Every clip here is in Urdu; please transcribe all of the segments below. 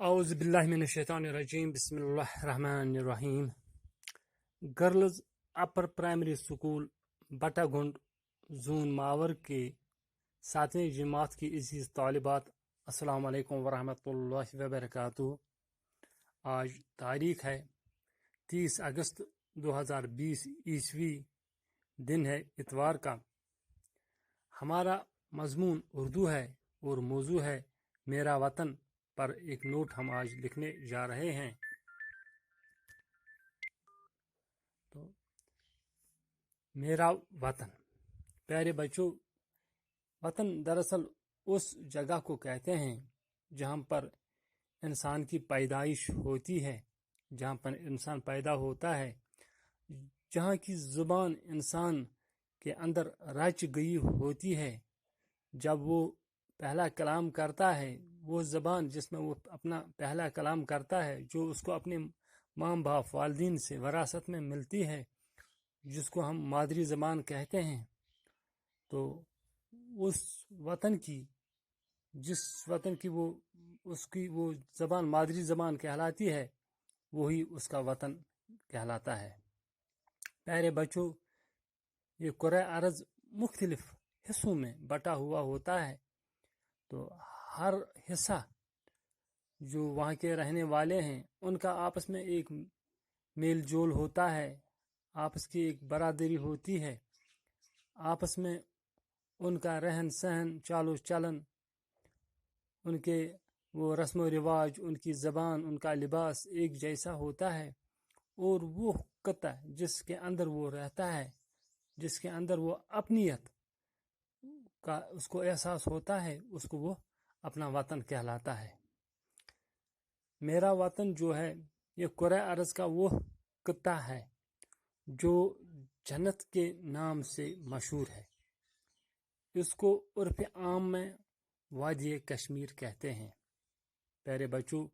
اعوذ باللہ من الشیطان الرجیم بسم اللہ الرحمن الرحیم گرلز اپر پرائمری اسکول بٹا گنڈ زون ماور کے 7ویں جماعت کی عزیز طالبات، السلام علیکم ورحمۃ اللہ وبرکاتہ۔ آج تاریخ ہے 30 اگست 2020 عیسوی، دن ہے اتوار کا۔ ہمارا مضمون اردو ہے اور موضوع ہے میرا وطن پر ایک نوٹ ہم آج لکھنے جا رہے ہیں۔ تو میرا وطن، پیارے بچوں، وطن دراصل اس جگہ کو کہتے ہیں جہاں پر انسان کی پیدائش ہوتی ہے، جہاں پر انسان پیدا ہوتا ہے، جہاں کی زبان انسان کے اندر رچ گئی ہوتی ہے۔ جب وہ پہلا کلام کرتا ہے، وہ زبان جس میں وہ اپنا پہلا کلام کرتا ہے، جو اس کو اپنے ماں باپ والدین سے وراثت میں ملتی ہے، جس کو ہم مادری زبان کہتے ہیں، تو اس وطن کی جس وطن کی اس کی وہ زبان مادری زبان کہلاتی ہے، وہی اس کا وطن کہلاتا ہے۔ پیارے بچوں، یہ کرۂ ارض مختلف حصوں میں بٹا ہوا ہوتا ہے، تو ہر حصہ جو وہاں کے رہنے والے ہیں ان کا آپس میں ایک میل جول ہوتا ہے، آپس کی ایک برادری ہوتی ہے، آپس میں ان کا رہن سہن، چال و چلن، ان کے وہ رسم و رواج، ان کی زبان، ان کا لباس ایک جیسا ہوتا ہے، اور وہ خطہ جس کے اندر وہ رہتا ہے، جس کے اندر وہ اپنیت کا اس کو احساس ہوتا ہے، اس کو وہ اپنا وطن کہلاتا ہے۔ میرا وطن جو ہے، یہ کرۂ ارض کا وہ خطہ ہے جو جنت کے نام سے مشہور ہے۔ اس کو عرف عام میں وادی کشمیر کہتے ہیں۔ پیارے بچوں،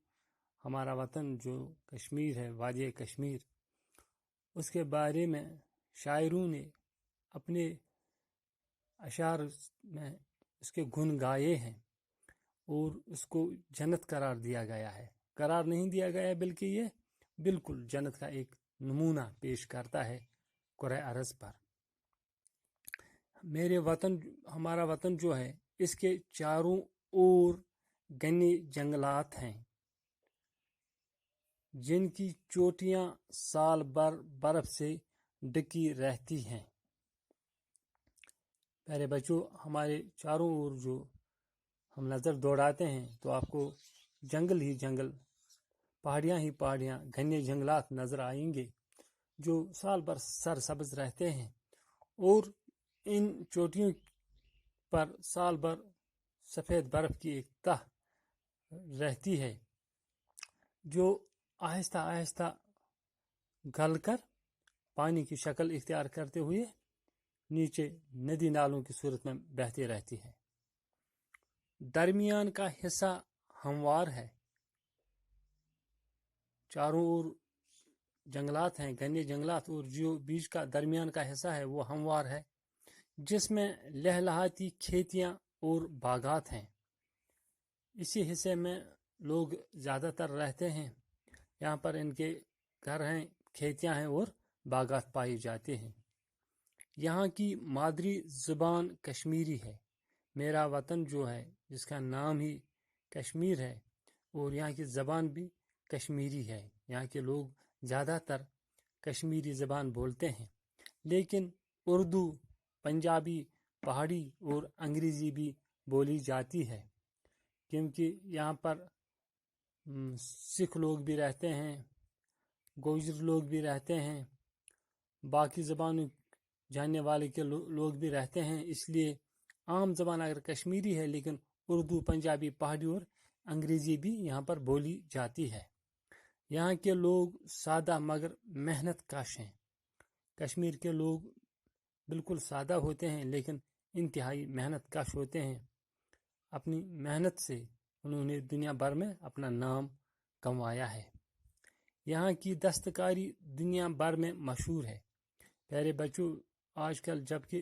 ہمارا وطن جو کشمیر ہے، وادی کشمیر، اس کے بارے میں شاعروں نے اپنے اشعار میں اس کے گن گائے ہیں، اور اس کو جنت قرار دیا گیا ہے۔ قرار نہیں دیا گیا ہے، بلکہ یہ بالکل جنت کا ایک نمونہ پیش کرتا ہے کرۂ ارض پر۔ ہمارا وطن جو ہے، اس کے چاروں اور گھنے جنگلات ہیں، جن کی چوٹیاں سال بھر برف سے ڈکی رہتی ہیں۔ پیارے بچوں، ہمارے چاروں اور جو ہم نظر دوڑاتے ہیں تو آپ کو جنگل ہی جنگل، پہاڑیاں ہی پہاڑیاں، گھنے جنگلات نظر آئیں گے جو سال بھر سرسبز رہتے ہیں، اور ان چوٹیوں پر سال بھر سفید برف کی ایک تہ رہتی ہے، جو آہستہ آہستہ گل کر پانی کی شکل اختیار کرتے ہوئے نیچے ندی نالوں کی صورت میں بہتی رہتی ہے۔ درمیان کا حصہ ہموار ہے، چاروں اور جنگلات ہیں، گھنے جنگلات، اور جو بیچ کا درمیان کا حصہ ہے وہ ہموار ہے، جس میں لہلہاتی کھیتیاں اور باغات ہیں۔ اسی حصے میں لوگ زیادہ تر رہتے ہیں، یہاں پر ان کے گھر ہیں، کھیتیاں ہیں اور باغات پائے جاتے ہیں۔ یہاں کی مادری زبان کشمیری ہے۔ میرا وطن جو ہے، جس کا نام ہی کشمیر ہے، اور یہاں کی زبان بھی کشمیری ہے۔ یہاں کے لوگ زیادہ تر کشمیری زبان بولتے ہیں، لیکن اردو، پنجابی، پہاڑی اور انگریزی بھی بولی جاتی ہے، کیونکہ یہاں پر سکھ لوگ بھی رہتے ہیں، گوجر لوگ بھی رہتے ہیں، باقی زبانوں جاننے والے کے لوگ بھی رہتے ہیں۔ اس لیے عام زبان اگر کشمیری ہے، لیکن اردو، پنجابی، پہاڑی اور انگریزی بھی یہاں پر بولی جاتی ہے۔ یہاں کے لوگ سادہ مگر محنت کش ہیں۔ کشمیر کے لوگ بالکل سادہ ہوتے ہیں، لیکن انتہائی محنت کش ہوتے ہیں۔ اپنی محنت سے انہوں نے دنیا بھر میں اپنا نام کمایا ہے۔ یہاں کی دستکاری دنیا بھر میں مشہور ہے۔ پیارے بچوں، آج کل جب کہ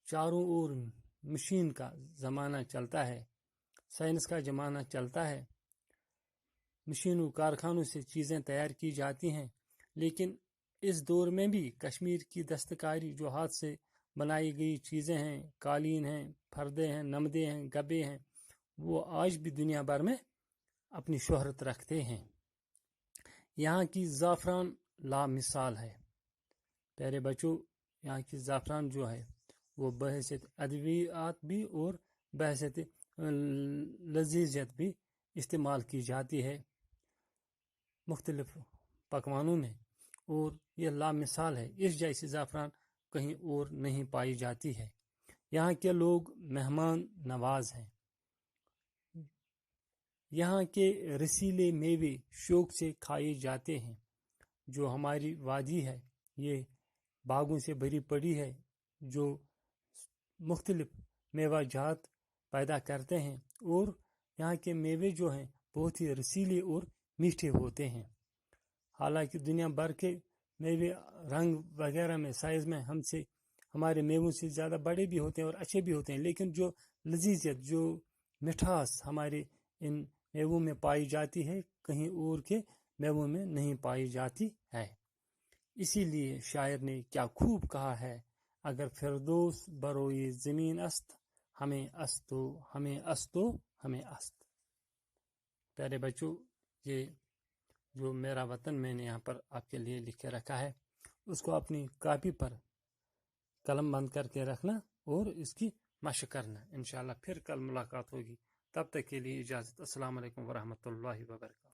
چاروں اور مشین کا زمانہ چلتا ہے، سائنس کا زمانہ چلتا ہے، مشینوں کارخانوں سے چیزیں تیار کی جاتی ہیں، لیکن اس دور میں بھی کشمیر کی دستکاری جو ہاتھ سے بنائی گئی چیزیں ہیں، قالین ہیں، پردے ہیں، نمدے ہیں، گبے ہیں، وہ آج بھی دنیا بھر میں اپنی شہرت رکھتے ہیں۔ یہاں کی زعفران لامثال ہے۔ پیارے بچوں، یہاں کی زعفران جو ہے وہ بحیثیت ادویات بھی اور بحیثیت لذیذیت بھی استعمال کی جاتی ہے مختلف پکوانوں میں، اور یہ لامثال ہے۔ اس جیسی زعفران کہیں اور نہیں پائی جاتی ہے۔ یہاں کے لوگ مہمان نواز ہیں۔ یہاں کے رسیلے میوے شوق سے کھائے جاتے ہیں۔ جو ہماری وادی ہے یہ باغوں سے بھری پڑی ہے جو مختلف میوہ جات پیدا کرتے ہیں، اور یہاں کے میوے جو ہیں بہت ہی رسیلے اور میٹھے ہوتے ہیں۔ حالانکہ دنیا بھر کے میوے رنگ وغیرہ میں، سائز میں ہمارے میووں سے زیادہ بڑے بھی ہوتے ہیں اور اچھے بھی ہوتے ہیں، لیکن جو لذیذیت، جو مٹھاس ہمارے ان میووں میں پائی جاتی ہے کہیں اور کے میووں میں نہیں پائی جاتی ہے۔ اسی لیے شاعر نے کیا خوب کہا ہے، اگر فردوس بروئے زمین است، ہمیں استو ہمیں استو ہمیں است۔ پیارے بچوں، یہ جو میرا وطن میں نے یہاں پر آپ کے لیے لکھ کے رکھا ہے، اس کو اپنی کاپی پر قلم بند کر کے رکھنا اور اس کی مشق کرنا۔ انشاءاللہ پھر کل ملاقات ہوگی، تب تک کے لیے اجازت۔ السلام علیکم ورحمۃ اللہ وبرکاتہ۔